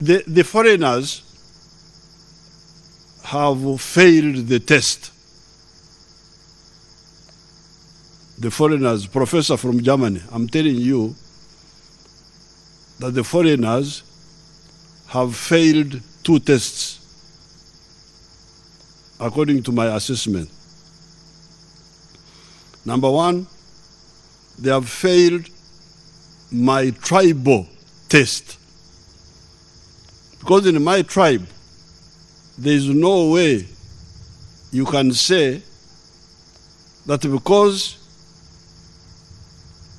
The foreigners have failed the test. The foreigners, professor from Germany, I'm telling you that the foreigners have failed 2 tests, according to my assessment. Number 1, they have failed my tribal test. Because in my tribe, there is no way you can say that because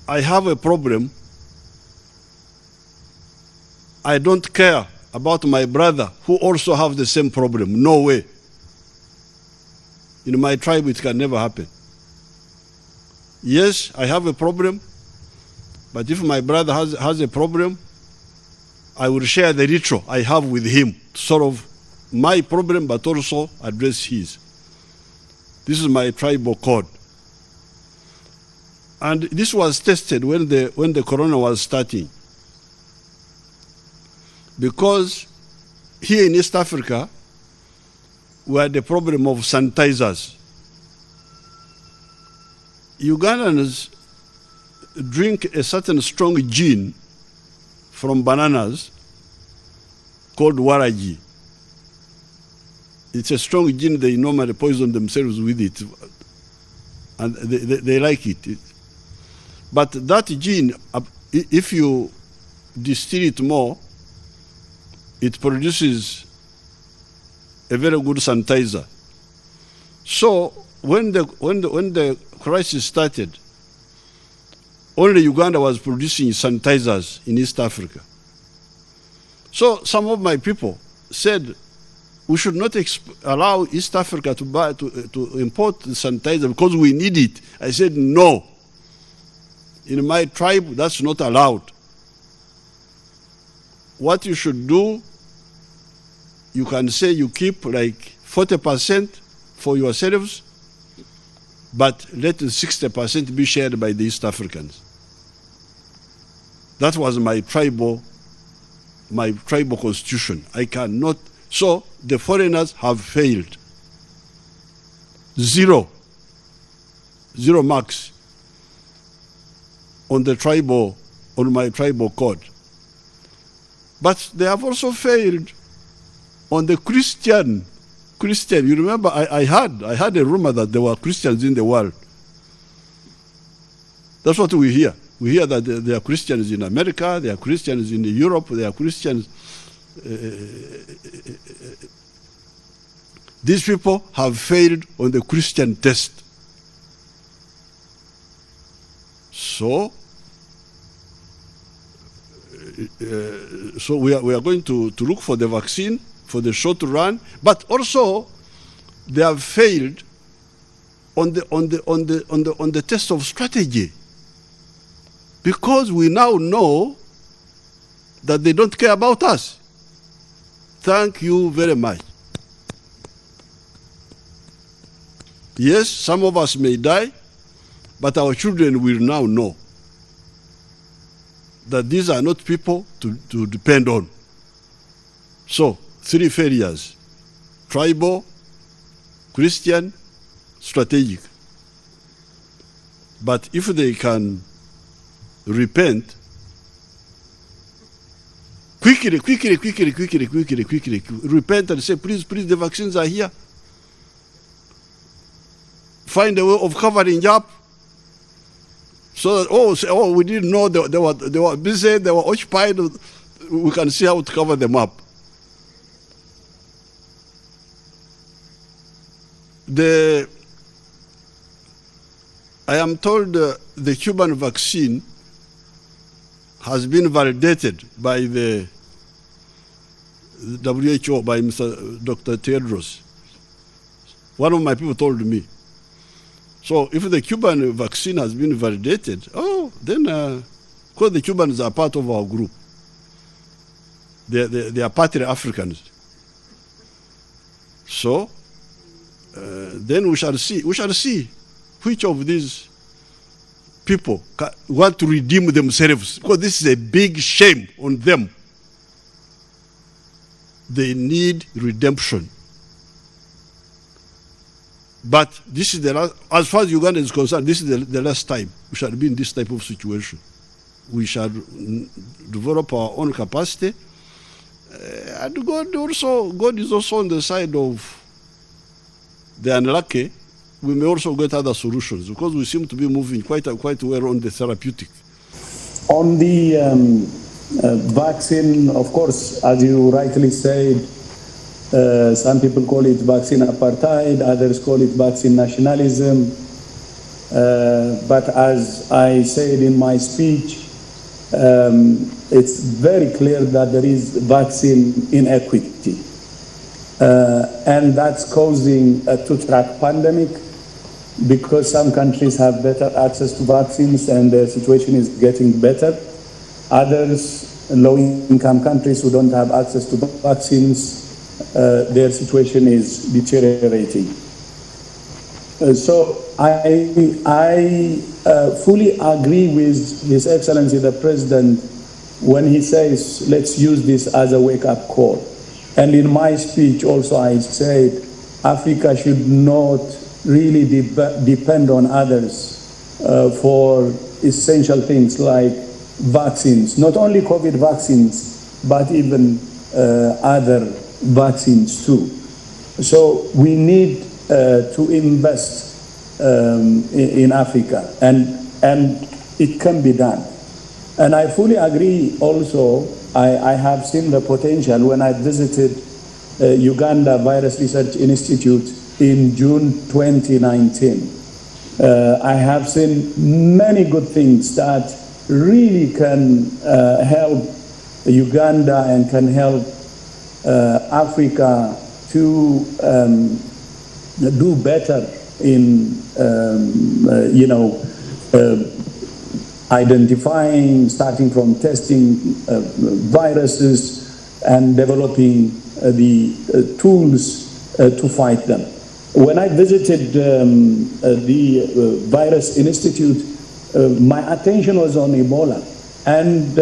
I have a problem, I don't care about my brother who also have the same problem. No way. In my tribe, it can never happen. Yes, I have a problem, but if my brother has a problem, I will share the ritual I have with him to solve my problem, but also address his. This is my tribal code. And this was tested when the corona was starting. Because here in East Africa, we had the problem of sanitizers. Ugandans drink a certain strong gin from bananas called waragi. It's a strong gin, they normally poison themselves with it, and they like it. But that gin, if you distill it more, it produces a very good sanitizer. So when the crisis started, only Uganda was producing sanitizers in East Africa. So some of my people said, we should not allow East Africa to import the sanitizer because we need it. I said, no. In my tribe, that's not allowed. What you should do, you can say you keep like 40% for yourselves, but let the 60% be shared by the East Africans. That was my tribal constitution. I cannot. So the foreigners have failed. 0 marks on my tribal code. But they have also failed on the Christian. You remember, I had a rumor that there were Christians in the world. That's what we hear. We hear that there are Christians in America, there are Christians in Europe, there are Christians. These people have failed on the Christian test. So we are going to look for the vaccine for the short run, but also they have failed on the test of strategy, because we now know that they don't care about us. Thank you very much. Yes, some of us may die, but our children will now know that these are not people to depend on. So, 3 failures: tribal, Christian, strategic. But if they can repent, quickly, repent and say, please, the vaccines are here. Find a way of covering up. So that, we didn't know they were busy, they were occupied. We can see how to cover them up. I am told the Cuban vaccine has been validated by the WHO, by Dr. Tedros. One of my people told me. So if the Cuban vaccine has been validated, then, because the Cubans are part of our group. They are partly Africans. So then we shall see which of these people want to redeem themselves, because this is a big shame on them. they need redemption. But this is the last, as far as Uganda is concerned, this is the last time we shall be in this type of situation. We shall develop our own capacity. And God is also on the side of the unlucky. We may also get other solutions because we seem to be moving quite well on the therapeutic. On the vaccine, of course, as you rightly said, some people call it vaccine apartheid, others call it vaccine nationalism. But as I said in my speech, it's very clear that there is vaccine inequity. And that's causing a two-track pandemic because some countries have better access to vaccines and the situation is getting better. Others, low-income countries who don't have access to vaccines, their situation is deteriorating. So I fully agree with His Excellency the President when he says, let's use this as a wake-up call. And in my speech also I said, Africa should not really depend on others for essential things like vaccines, not only COVID vaccines, but even other vaccines too. So we need to invest in Africa, and it can be done. And I fully agree also, I have seen the potential when I visited Uganda Virus Research Institute in June 2019. I have seen many good things that really can help Uganda and can help Africa to do better in, identifying, starting from testing viruses and developing the tools to fight them. When I visited the Virus Institute, my attention was on Ebola. And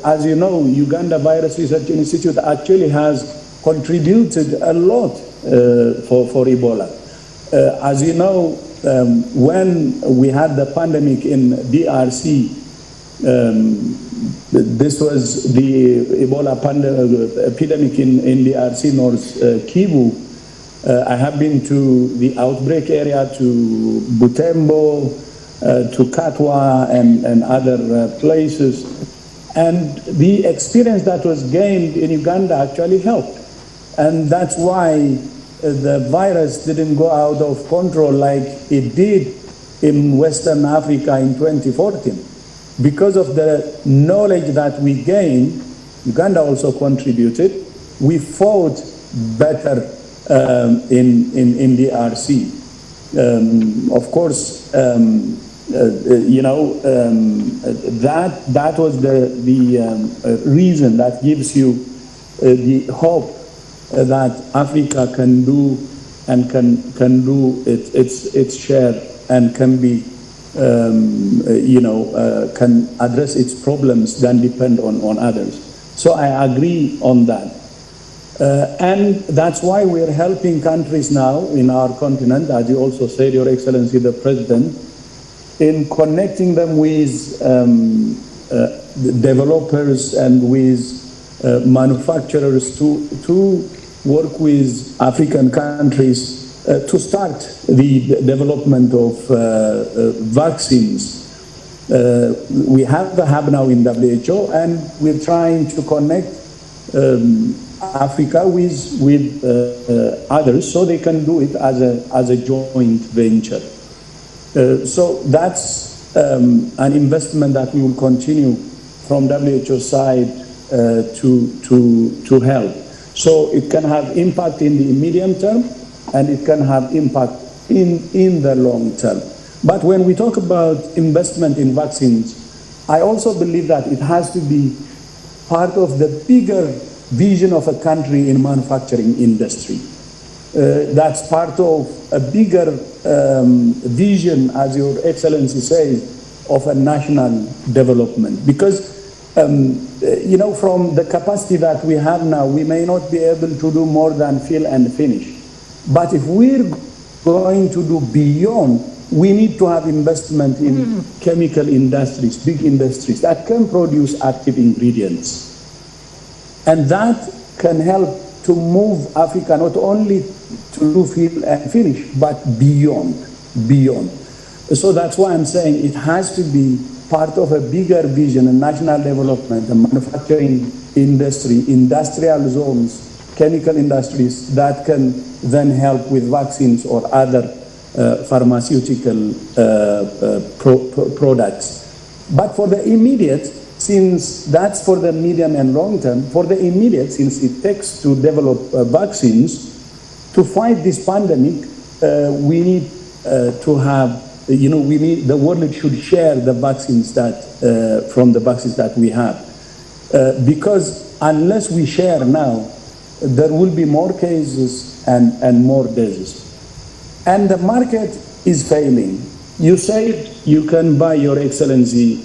as you know, Uganda Virus Research Institute actually has contributed a lot for Ebola. As you know, when we had the pandemic in DRC, this was the Ebola epidemic in DRC, North Kivu. I have been to the outbreak area, to Butembo, to Katwa and other places. And the experience that was gained in Uganda actually helped. And that's why the virus didn't go out of control like it did in Western Africa in 2014. Because of the knowledge that we gained, Uganda also contributed. We fought better in DRC. Of course, that was the reason that gives you the hope that Africa can do and can do its share and can be can address its problems than depend on others. So I agree on that. And that's why we're helping countries now in our continent, as you also said, Your Excellency the President, in connecting them with developers and with manufacturers to work with African countries to start the development of vaccines. We have the hub now in WHO, and we're trying to connect Africa with others so they can do it as a joint venture. So that's an investment that we will continue from WHO side to help. So it can have impact in the medium term and it can have impact in the long term. But when we talk about investment in vaccines, I also believe that it has to be part of the bigger vision of a country in manufacturing industry. That's part of a bigger vision, as Your Excellency says, of a national development. Because You know, from the capacity that we have now, we may not be able to do more than fill and finish. But if we're going to do beyond, we need to have investment in chemical industries, big industries that can produce active ingredients. And that can help to move Africa not only to do fill and finish, but beyond. So that's why I'm saying it has to be part of a bigger vision, a national development, a manufacturing industry, industrial zones, chemical industries that can then help with vaccines or other pharmaceutical products. But for the immediate, since that's for the medium and long term, for the immediate, since it takes to develop vaccines, to fight this pandemic, we need to have, the world should share the vaccines that, from the vaccines that we have. Because unless we share now, there will be more cases and more deaths. And the market is failing. You say you can buy, Your Excellency,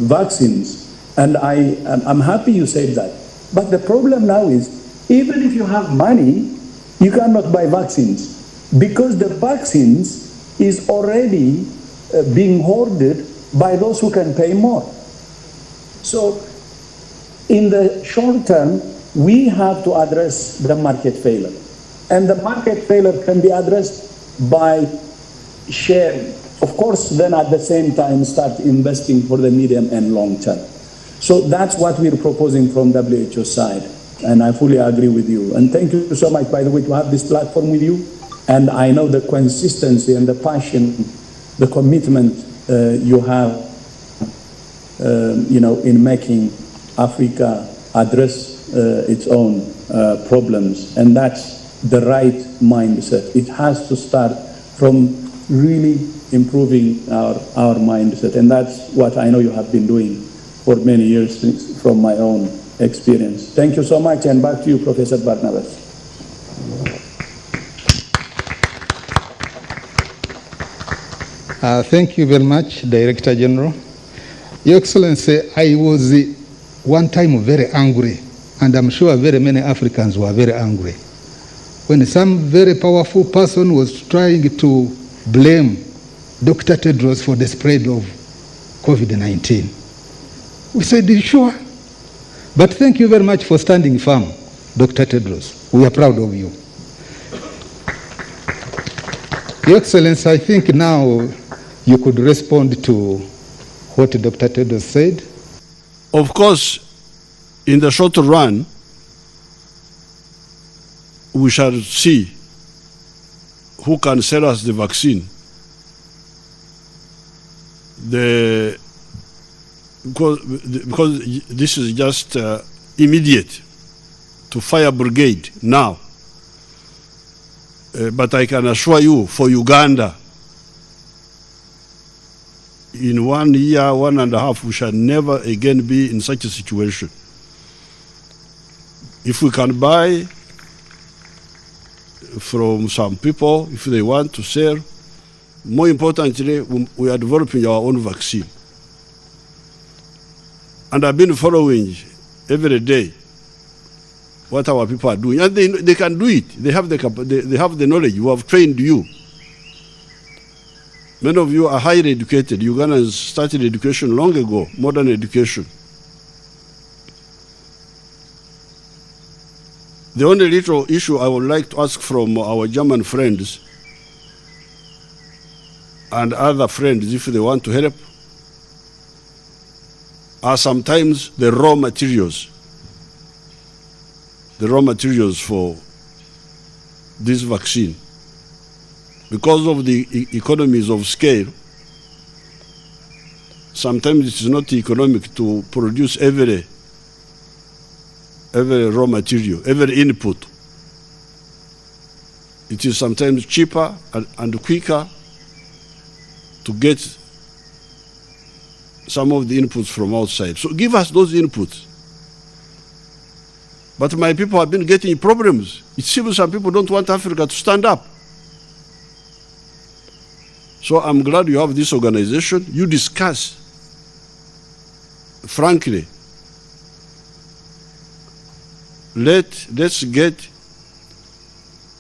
vaccines, and I'm happy you said that. But the problem now is, even if you have money, you cannot buy vaccines, because the vaccines is already being hoarded by those who can pay more. So in the short term, we have to address the market failure. And the market failure can be addressed by sharing. Of course, then at the same time, start investing for the medium and long term. So that's what we're proposing from WHO side. And I fully agree with you. And thank you so much, by the way, to have this platform with you. And I know the consistency and the passion, the commitment you have, in making Africa address its own problems. And that's the right mindset. It has to start from really improving our mindset. And that's what I know you have been doing for many years from my own experience. Thank you so much, and back to you, Professor Barnabas. Thank you very much, Director General. Your Excellency, I was one time very angry, and I'm sure very many Africans were very angry, when some very powerful person was trying to blame Dr. Tedros for the spread of COVID-19. We said, sure. But thank you very much for standing firm, Dr. Tedros. We are proud of you. Your Excellency, I think now you could respond to what Dr. Tedros said. Of course, in the short run, we shall see who can sell us the vaccine. Because this is just immediate to fire brigade now. But I can assure you, for Uganda, in 1 year, 1.5, we shall never again be in such a situation. If we can buy from some people, if they want to sell, more importantly, we are developing our own vaccine. And I've been following every day what our people are doing. And they can do it. They have the knowledge. We have trained you. Many of you are highly educated. Ugandans started education long ago, modern education. The only little issue I would like to ask from our German friends and other friends, if they want to help, are sometimes the raw materials for this vaccine. Because of the economies of scale, sometimes it is not economic to produce every raw material, every input. It is sometimes cheaper and quicker to get some of the inputs from outside. So give us those inputs. But my people have been getting problems. It seems some people don't want Africa to stand up. So I'm glad you have this organization. You discuss frankly, let's get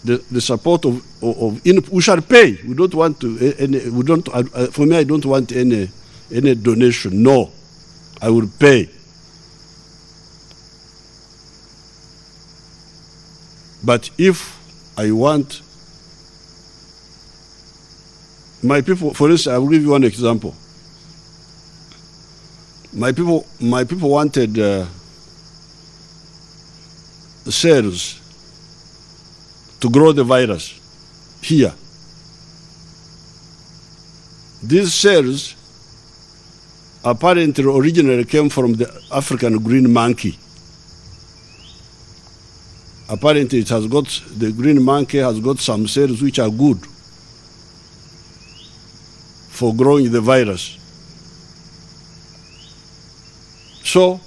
the support of we shall pay. We don't want to we don't for me I don't want any donation. No, I will pay. But if I want my people, for instance, I will give you one example. My people wanted cells to grow the virus here. These cells apparently originally came from the African green monkey. Apparently it has got, the green monkey has got some cells which are good for growing the virus. So,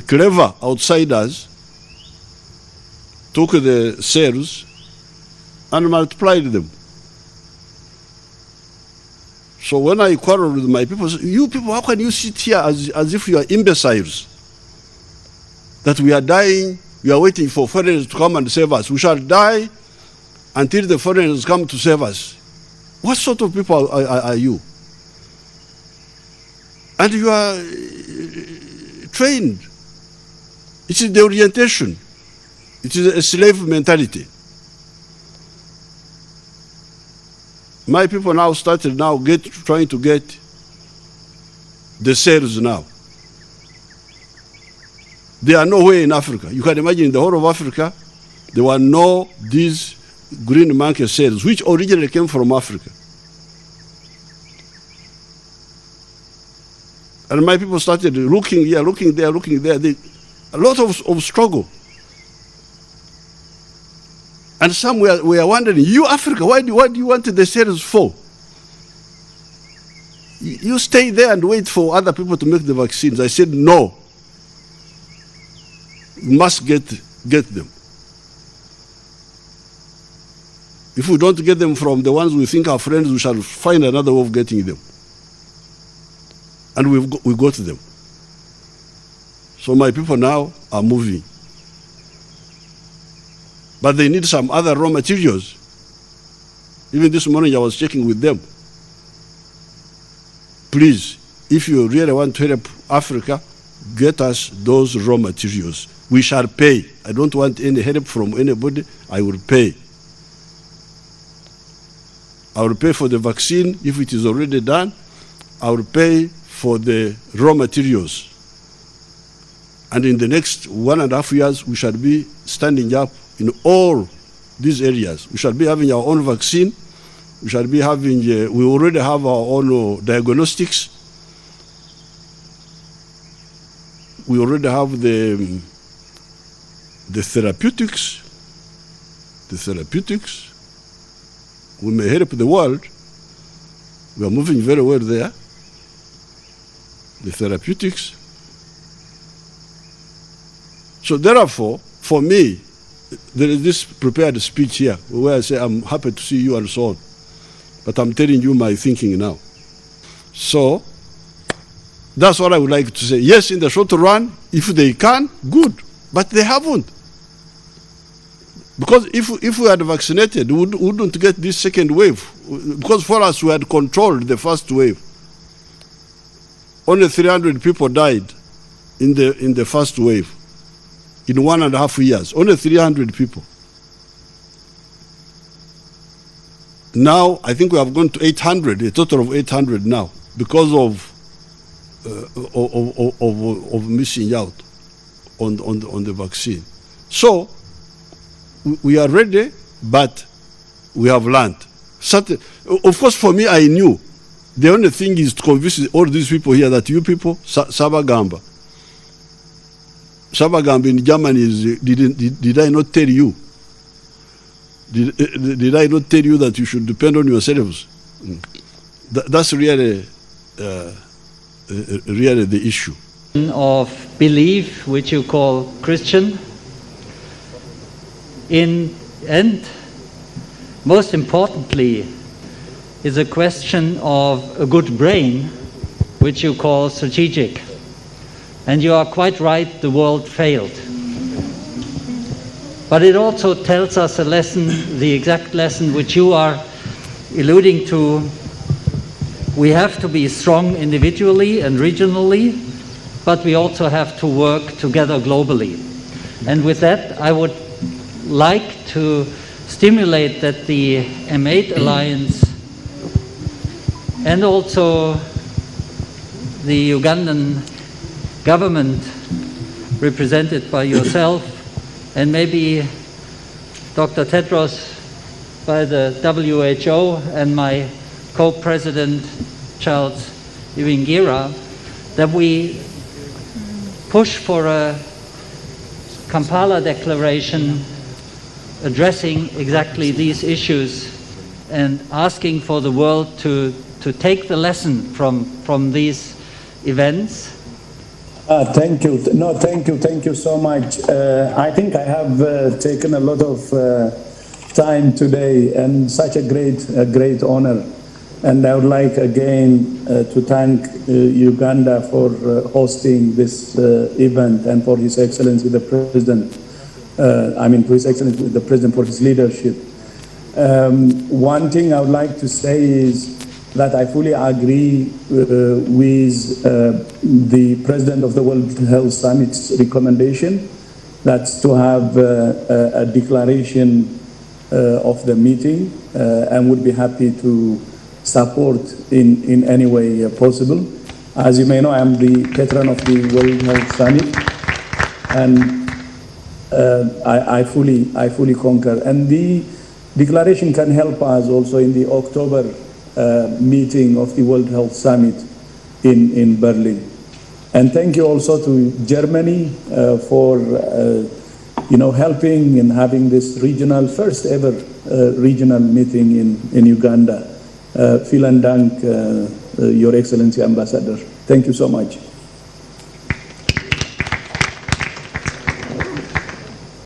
clever outsiders took the cells and multiplied them. So when I quarreled with my people, you people, how can you sit here as if you are imbeciles? That we are dying, we are waiting for foreigners to come and save us. We shall die until the foreigners come to save us. What sort of people are you? And you are trained. It is the orientation. It is a slave mentality. My people now started trying to get the cells now. They are nowhere in Africa. You can imagine in the whole of Africa, there were no these green monkey cells, which originally came from Africa. And my people started looking here, looking there, looking there. A lot of struggle. And some were wondering, you Africa, what do you want the cells for? You stay there and wait for other people to make the vaccines. I said, no. We must get them. If we don't get them from the ones we think are friends, we shall find another way of getting them. And we got them. So my people now are moving. But they need some other raw materials. Even this morning I was checking with them. Please, if you really want to help Africa, get us those raw materials. We shall pay. I don't want any help from anybody. I will pay. I will pay for the vaccine if it is already done. I will pay for the raw materials. And in the next 1.5 years, we shall be standing up in all these areas. We shall be having our own vaccine. We shall be having, we already have our own diagnostics. We already have the therapeutics. The therapeutics. We may help the world. We are moving very well there. The therapeutics. So therefore, for me, there is this prepared speech here where I say, I'm happy to see you and so on. But I'm telling you my thinking now. So that's what I would like to say. Yes, in the short run, if they can, good. But they haven't. Because if we had vaccinated, we wouldn't get this second wave. Because for us, we had controlled the first wave. Only 300 people died in the first wave. In 1.5 years, only 300 people. Now, I think we have gone to 800, a total of 800 now, because of missing out on the vaccine. So, we are ready, but we have learned. Of course, for me, I knew. The only thing is to convince all these people here that you people, Sabagamba. Sabagamba in Germany is, did I not tell you? Did I not tell you that you should depend on yourselves? That's really the issue. Of belief, which you call Christian, and most importantly, is a question of a good brain which you call strategic. And you are quite right, the world failed. But it also tells us a lesson, the exact lesson which you are alluding to. We have to be strong individually and regionally, but we also have to work together globally. And with that, I would like to stimulate that the M8 alliance and also the Ugandan government, represented by yourself, and maybe Dr. Tedros by the WHO and my co-president Charles Iwingira, that we push for a Kampala declaration addressing exactly these issues and asking for the world to take the lesson from these events. Thank you. No, thank you so much. I think I have taken a lot of time today, and such a great honor. And I would like again to thank Uganda for hosting this event, and for His Excellency the President. To His Excellency the President for his leadership. One thing I would like to say is that I fully agree with the President of the World Health Summit's recommendation, that's to have a declaration of the meeting, and would be happy to support in any way possible. As you may know, I am the patron of the World Health Summit, and I fully concur. And the declaration can help us also in the October meeting of the World Health Summit in Berlin. And thank you also to Germany for helping in having this first ever regional meeting in Uganda. Vielen Dank, Your Excellency Ambassador. Thank you so much.